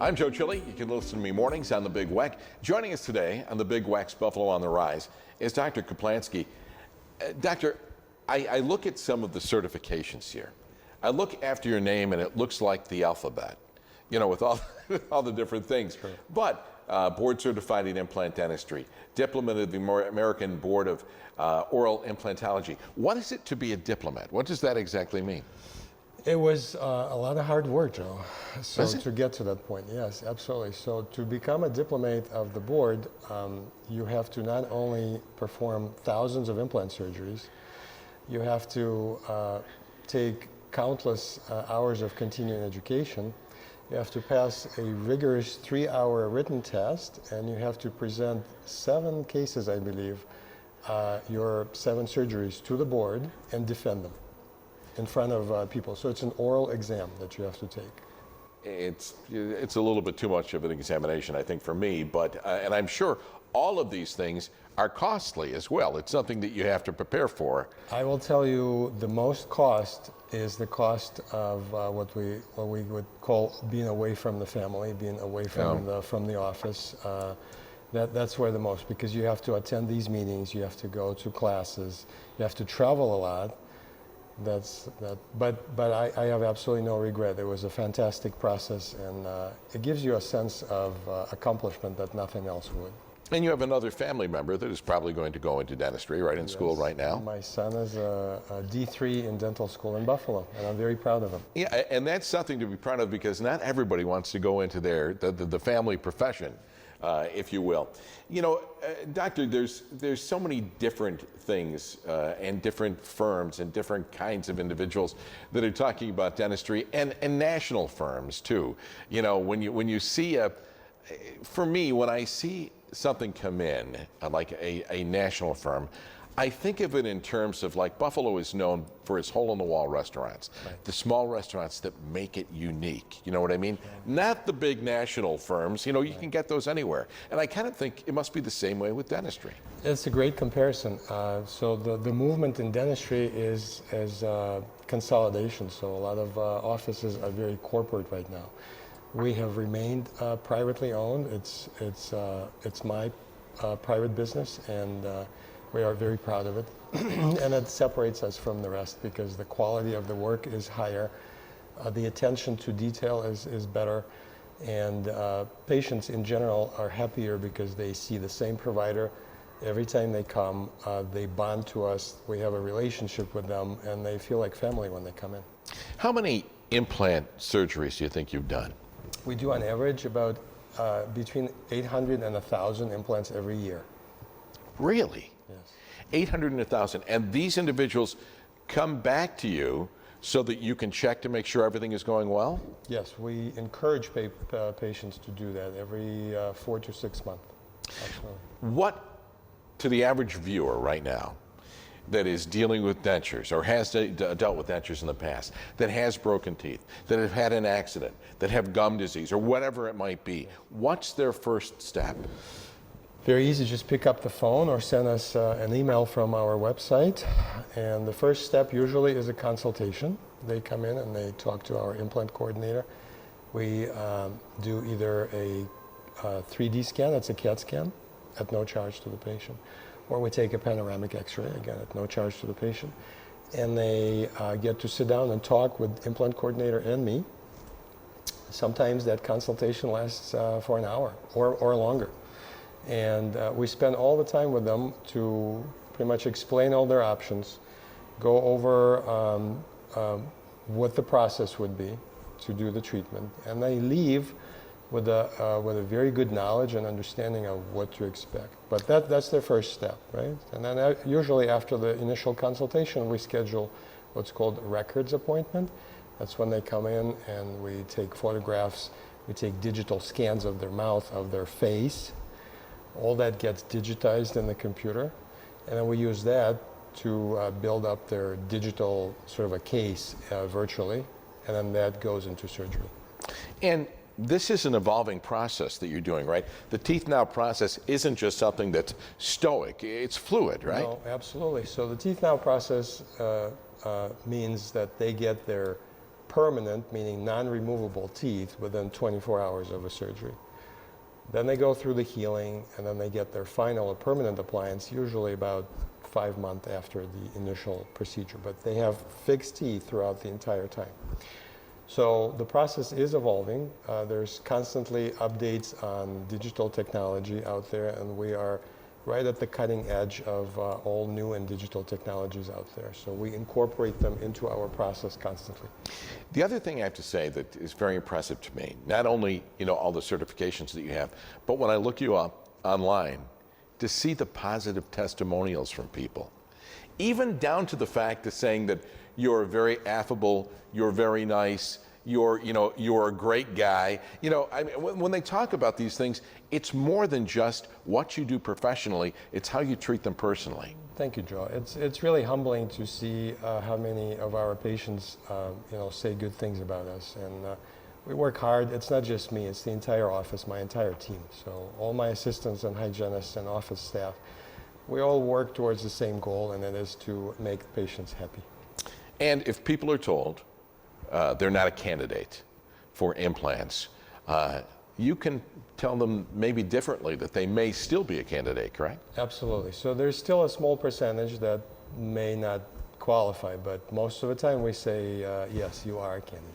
I'm Joe Chili. You can listen to me mornings on the Big Weck. Joining us today on the Big Weck's Buffalo on the Rise is Dr. Kaplansky. Doctor, I look at some of the certifications here. I look after your name and it looks like the alphabet, you know, with all the different things. Sure. But board certified in implant dentistry, diplomat of the American Board of Oral Implantology. What is it to be a diplomat? What does that exactly mean? It was a lot of hard work, Joe, so to get to that point. Yes, absolutely. So to become a diplomat of the board, you have to not only perform thousands of implant surgeries, you have to take countless hours of continuing education. You have to pass a rigorous 3-hour written test, and you have to present 7 cases, I believe, your 7 surgeries to the board and defend them in front of people. So it's an oral exam that you have to take. It's a little bit too much of an examination, I think, for me, but and I'm sure all of these things are costly as well. It's something that you have to prepare for. I will tell you the most cost is the cost of what we would call being away from the family, being away from the office. That's where the most, because you have to attend these meetings, you have to go to classes, you have to travel a lot. But I have absolutely no regret. It was a fantastic process, and it gives you a sense of accomplishment that nothing else would. And you have another family member that is probably going to go into dentistry, right, in school right now. My son is a D3 in dental school in Buffalo, and I'm very proud of him. Yeah, and that's something to be proud of, because not everybody wants to go into the family profession, if you will. You know, Doctor, there's so many different things and different firms and different kinds of individuals that are talking about dentistry, and national firms too. You know, when you see for me, when I see something come in like a national firm, I think of it in terms of, like, Buffalo is known for its hole-in-the-wall restaurants, right. The small restaurants that make it unique, you know what I mean? Yeah. Not the big national firms, you know, you can get those anywhere. And I kind of think it must be the same way with dentistry. It's a great comparison. So the movement in dentistry is consolidation, so a lot of offices are very corporate right now. We have remained privately owned. It's my private business, and we are very proud of it. And it separates us from the rest because the quality of the work is higher, the attention to detail is better, and patients in general are happier because they see the same provider every time they come. They bond to us, we have a relationship with them, and they feel like family when they come in. How many implant surgeries do you think you've done? We do on average about between 800 and 1,000 implants every year. Really? Yes. 800 and 1,000. And these individuals come back to you so that you can check to make sure everything is going well? Yes, we encourage patients to do that every 4 to 6 months. Absolutely. What, to the average viewer right now, that is dealing with dentures or has dealt with dentures in the past, that has broken teeth, that have had an accident, that have gum disease or whatever it might be, what's their first step? Very easy, just pick up the phone or send us an email from our website. And the first step usually is a consultation. They come in and they talk to our implant coordinator. We do either a 3D scan, that's a CAT scan, at no charge to the patient, or we take a panoramic x-ray, again at no charge to the patient. And they get to sit down and talk with implant coordinator and me. Sometimes that consultation lasts for an hour or longer. And we spend all the time with them to pretty much explain all their options, go over what the process would be to do the treatment, and they leave with a very good knowledge and understanding of what to expect. But that's their first step, right? And then usually after the initial consultation, we schedule what's called a records appointment. That's when they come in and we take photographs, we take digital scans of their mouth, of their face. All that gets digitized in the computer, and then we use that to build up their digital sort of a case virtually, and then that goes into surgery. And this is an evolving process that you're doing, right? The Teeth Now process isn't just something that's stoic, it's fluid, right? No, absolutely. So the Teeth Now process means that they get their permanent, meaning non-removable teeth within 24 hours of a surgery. Then they go through the healing, and then they get their final or permanent appliance, usually about 5 months after the initial procedure. But they have fixed teeth throughout the entire time. So the process is evolving. There's constantly updates on digital technology out there, and we are right at the cutting edge of all new and digital technologies out there. So we incorporate them into our process constantly. The other thing I have to say that is very impressive to me, not only all the certifications that you have, but when I look you up online, to see the positive testimonials from people, even down to the fact of saying that you're very affable, you're very nice, you're a great guy. I mean, when they talk about these things, it's more than just what you do professionally, it's how you treat them personally. Thank you, Joe. It's really humbling to see how many of our patients say good things about us, and we work hard. It's not just me, it's the entire office, my entire team. So all my assistants and hygienists and office staff, we all work towards the same goal, and it is to make patients happy. And if people are told they're not a candidate for implants, you can tell them maybe differently that they may still be a candidate, correct? Absolutely. So there's still a small percentage that may not qualify, but most of the time we say, yes, you are a candidate.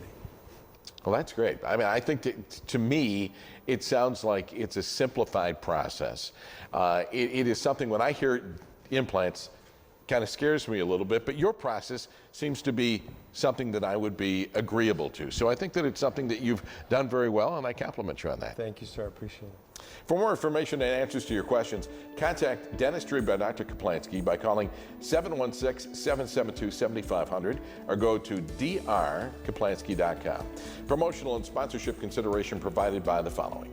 Well, that's great. I mean, I think to me, it sounds like it's a simplified process. It is something, when I hear implants, kind of scares me a little bit, but your process seems to be something that I would be agreeable to. So I think that it's something that you've done very well, and I compliment you on that. Thank you, sir. I appreciate it. For more information and answers to your questions, contact Dentistry by Dr. Kaplansky by calling 716-772-7500 or go to drkaplansky.com. Promotional and sponsorship consideration provided by the following.